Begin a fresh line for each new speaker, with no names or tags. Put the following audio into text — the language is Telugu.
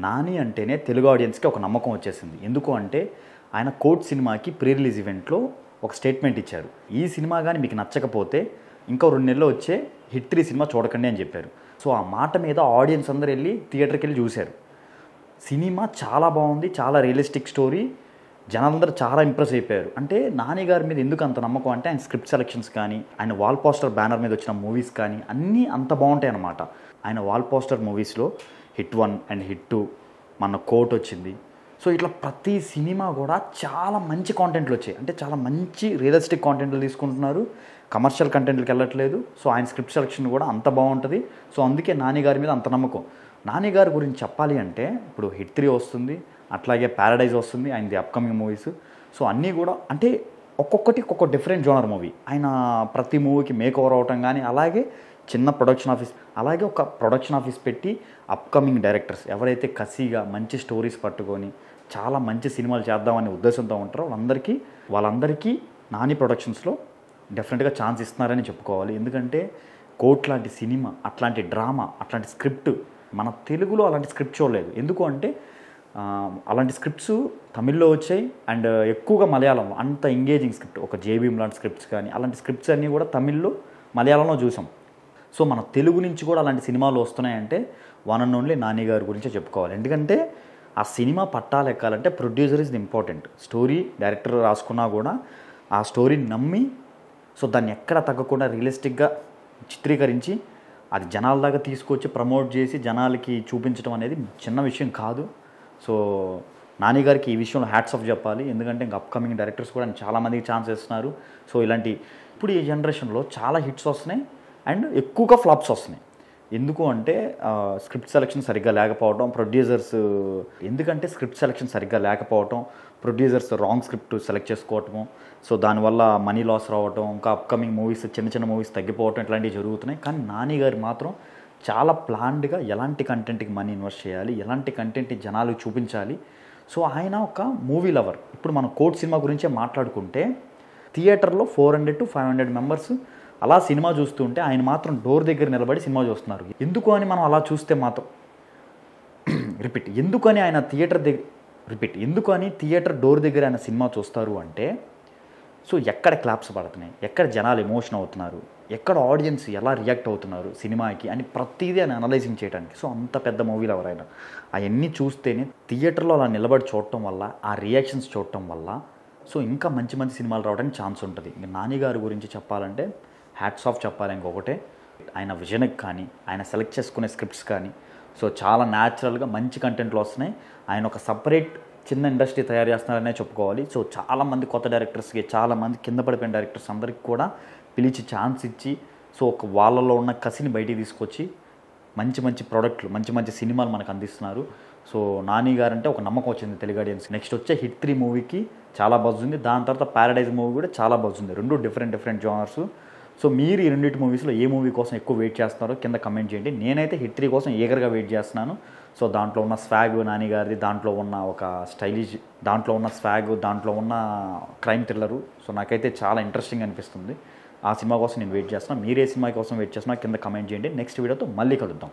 నాని అంటేనే తెలుగు ఆడియన్స్‌కి ఒక నమ్మకం వచ్చేసింది. ఎందుకు అంటే ఆయన 'కోర్ట్' సినిమాకి ప్రీ రిలీజ్ ఈవెంట్‌లో ఒక స్టేట్మెంట్ ఇచ్చారు. ఈ సినిమా గాని మీకు నచ్చకపోతే ఇంకో 2 నెలల్లో వచ్చే 'హిట్ 3' సినిమా చూడకండి అని చెప్పారు. సో ఆ మాట మీద ఆడియన్స్ అందరూ ఎళ్లి థియేటర్‌కెళ్ళి చూసారు. సినిమా చాలా బాగుంది. చాలా రియలిస్టిక్ స్టోరీ. జనాలందరూ చాలా ఇంప్రెస్ అయిపోయారు. అంటే నాని గారి మీద ఎందుకు అంత నమ్మకం అంటే ఆయన స్క్రిప్ట్ సెలక్షన్స్ కానీ, ఆయన వాల్ పోస్టర్ బ్యానర్ మీద వచ్చిన మూవీస్ కానీ అన్నీ అంత బాగుంటాయన్నమాట. ఆయన వాల్ పోస్టర్ మూవీస్‌లో హిట్ 1 అండ్ హిట్ 2 మన 'కోర్ట్' వచ్చింది. సో ఇట్లా ప్రతి సినిమా కూడా చాలా మంచి కాంటెంట్లు వచ్చాయి. అంటే చాలా మంచి రియలిస్టిక్ కాంటెంట్లు తీసుకుంటున్నారు. కమర్షియల్ కంటెంట్‌లకి వెళ్ళట్లేదు. సో ఆయన స్క్రిప్ట్ సెలక్షన్ కూడా అంత బాగుంటుంది. సో అందుకే నాని గారి మీద అంత నమ్మకం. నాని గారి గురించి చెప్పాలి అంటే ఇప్పుడు హిట్ 3 వస్తుంది, అట్లాగే 'ప్యారడైజ్' వస్తుంది ఆయనది అప్కమింగ్ మూవీస్. సో అన్నీ కూడా అంటే ఒక్కొక్కటి ఒక్కొక్క డిఫరెంట్ జోనర్ మూవీ. ఆయన ప్రతి మూవీకి మేక్ ఓవర్ అవ్వటం కానీ, అలాగే చిన్న ప్రొడక్షన్ ఆఫీస్, అలాగే ఒక ప్రొడక్షన్ ఆఫీస్ పెట్టి అప్కమింగ్ డైరెక్టర్స్ ఎవరైతే కసిగా మంచి స్టోరీస్ పట్టుకొని చాలా మంచి సినిమాలు చేద్దామనే ఉద్దేశంతో ఉంటారో వాళ్ళందరికీ నాని ప్రొడక్షన్స్లో డెఫినెట్గా ఛాన్స్ ఇస్తున్నారని చెప్పుకోవాలి. ఎందుకంటే 'కోర్ట్' లాంటి సినిమా, అట్లాంటి డ్రామా, అట్లాంటి స్క్రిప్ట్ మన తెలుగులో అలాంటి స్క్రిప్ట్ చూడలేదు. ఎందుకు అంటే అలాంటి స్క్రిప్ట్స్ తమిళ్లో వచ్చాయి అండ్ ఎక్కువగా మలయాళంలో అంత ఎంగేజింగ్ స్క్రిప్ట్, ఒక 'జేబీఎం' లాంటి స్క్రిప్ట్స్ కానీ అలాంటి స్క్రిప్ట్స్ అన్నీ కూడా తమిళ్లో, మలయాళంలో చూసాం. సో మన తెలుగు నుంచి కూడా అలాంటి సినిమాలు వస్తున్నాయంటే వన్ అండ్ ఓన్లీ నాని గారి గురించే చెప్పుకోవాలి. ఎందుకంటే ఆ సినిమా పట్టాలెక్కాలంటే producer is the important. Story director రాసుకున్నా కూడా ఆ స్టోరీని నమ్మి సో దాన్ని ఎక్కడ తగ్గకుండా రియలిస్టిక్గా చిత్రీకరించి అది జనాల దాకా తీసుకొచ్చి ప్రమోట్ చేసి జనాలకి చూపించడం అనేది చిన్న విషయం కాదు. సో నాని గారికి ఈ విషయంలో హ్యాట్స్ ఆఫ్ చెప్పాలి. ఎందుకంటే ఇంకా అప్కమింగ్ డైరెక్టర్స్ కూడా చాలామందికి ఛాన్స్ ఇస్తున్నారు. సో ఇలాంటి ఇప్పుడు ఈ జనరేషన్లో చాలా హిట్స్ వస్తున్నాయి అండ్ ఎక్కువగా ఫ్లాప్స్ వస్తున్నాయి. ఎందుకు అంటే స్క్రిప్ట్ సెలక్షన్ సరిగ్గా లేకపోవడం, ఎందుకంటే స్క్రిప్ట్ సెలక్షన్ సరిగ్గా లేకపోవడం, ప్రొడ్యూసర్స్ రాంగ్ స్క్రిప్ట్ సెలెక్ట్ చేసుకోవటము, సో దానివల్ల మనీ లాస్ రావటం, ఇంకా అప్కమింగ్ మూవీస్ చిన్న చిన్న మూవీస్ తగ్గిపోవటం ఇట్లాంటివి జరుగుతున్నాయి. కానీ నాని గారు మాత్రం చాలా ప్లాన్డ్గా ఎలాంటి కంటెంట్కి మనీ ఇన్వెస్ట్ చేయాలి, ఎలాంటి కంటెంట్ని జనాలకు చూపించాలి. సో ఆయన ఒక మూవీ లవర్. ఇప్పుడు మనం 'కోర్ట్' సినిమా గురించే మాట్లాడుకుంటే థియేటర్లో 400 to 500 మెంబర్స్ అలా సినిమా చూస్తుంటే ఆయన మాత్రం డోర్ దగ్గర నిలబడి సినిమా చూస్తున్నారు. ఎందుకు అని మనం అలా చూస్తే మాత్రం ఎందుకు అని థియేటర్ డోర్ దగ్గర ఆయన సినిమా చూస్తారు అంటే సో ఎక్కడ క్లాప్స్ పడుతున్నాయి, ఎక్కడ జనాలు ఎమోషన్ అవుతున్నారు, ఎక్కడ ఆడియన్స్ ఎలా రియాక్ట్ అవుతున్నారు సినిమాకి అని ప్రతిదీ ఆయన అనలైజింగ్ చేయడానికి. సో అంత పెద్ద మూవీలు ఎవరైనా అవన్నీ చూస్తేనే థియేటర్లో అలా నిలబడి చూడటం వల్ల, ఆ రియాక్షన్స్ చూడటం వల్ల సో ఇంకా మంచి మంచి సినిమాలు రావడానికి ఛాన్స్ ఉంటుంది. ఇంకా నాని గారి గురించి చెప్పాలంటే హ్యాట్స్ ఆఫ్ చెప్పాలి. ఇంకొకటే ఆయన విజన్కి కానీ, ఆయన సెలెక్ట్ చేసుకునే స్క్రిప్ట్స్ కానీ సో చాలా న్యాచురల్గా మంచి కంటెంట్లు వస్తున్నాయి. ఆయన ఒక సపరేట్ చిన్న ఇండస్ట్రీ తయారు చేస్తున్నారనే చెప్పుకోవాలి. సో చాలామంది కొత్త డైరెక్టర్స్కి, చాలామంది కింద పడిపోయిన డైరెక్టర్స్ అందరికీ కూడా పిలిచి ఛాన్స్ ఇచ్చి సో ఒక వాళ్ళలో ఉన్న కసిని బయటికి తీసుకొచ్చి మంచి మంచి ప్రోడక్ట్లు, మంచి మంచి సినిమాలు మనకు అందిస్తున్నారు. సో నాని గారు అంటే ఒక నమ్మకం వచ్చింది తెలుగు ఆడియన్స్. నెక్స్ట్ వచ్చే హిట్ 3 మూవీకి చాలా బజ్ ఉంది. దాని తర్వాత 'ప్యారడైజ్' మూవీ కూడా చాలా బజ్ ఉంది. రెండు డిఫరెంట్ జోనర్స్. సో మీరు ఈ రెండింటి మూవీస్లో ఏ మూవీ కోసం ఎక్కువ వెయిట్ చేస్తున్నారో కింద కమెంట్ చేయండి. నేనైతే హిట్ 3 కోసం ఈగర్గా వెయిట్ చేస్తున్నాను. సో దాంట్లో ఉన్న స్వాగ్ నాని గారిది, దాంట్లో ఉన్న ఒక స్టైలిష్, దాంట్లో ఉన్న స్వాగ్, దాంట్లో ఉన్న క్రైమ్ థ్రిల్లరు సో నాకైతే చాలా ఇంట్రెస్టింగ్ అనిపిస్తుంది. ఆ సినిమా కోసం నేను వెయిట్ చేస్తున్నాను. మీరు ఏ సినిమా కోసం వెయిట్ చేస్తున్నా కింద కమెంట్ చేయండి. నెక్స్ట్ వీడియోతో మళ్ళీ కలుద్దాం.